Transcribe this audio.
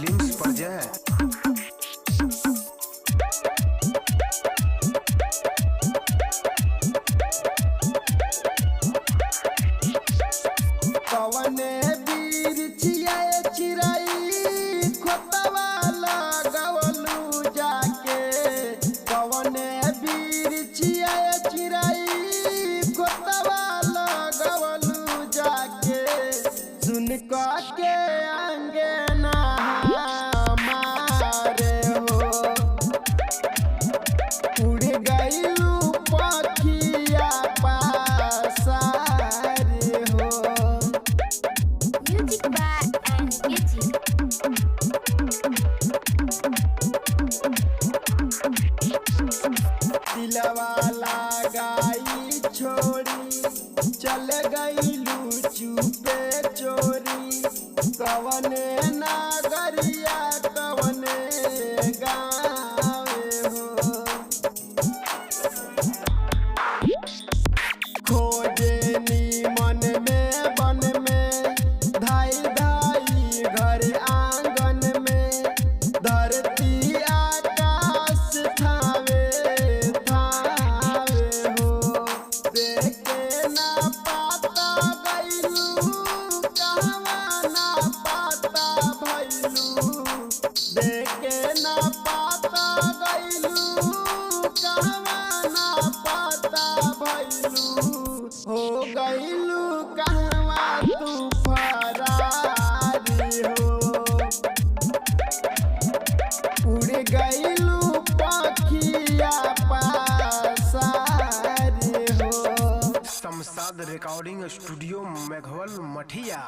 Films project. कवने बिरछिया चिराई खोतवा लगवलू जाके, कवने बिरछिया चिराई खोतवा लगवलू जाके, सुन के अंगना हमारे हो उड़ गईलू पखिया पासारे हो। Music by Angie. दिलवा लगाई छोड़ी चल गईलू चुपे चोरी, कवने नागरिया कवने गावे हो खोजे मन में बन में धाई धाई घर आंगन में, धरती आकाश थावे थावे हो। देखे ना पाता गईलू कहवा ना पाता भैलू, देखे ना पाता गईलू कहवा ना पाता भैलू, हो गईलू कहवा तू फरारी हो उड़ गईलू पखिया पासारी हो। शमशाद रिकॉर्डिंग स्टूडियो मेघवल मठिया।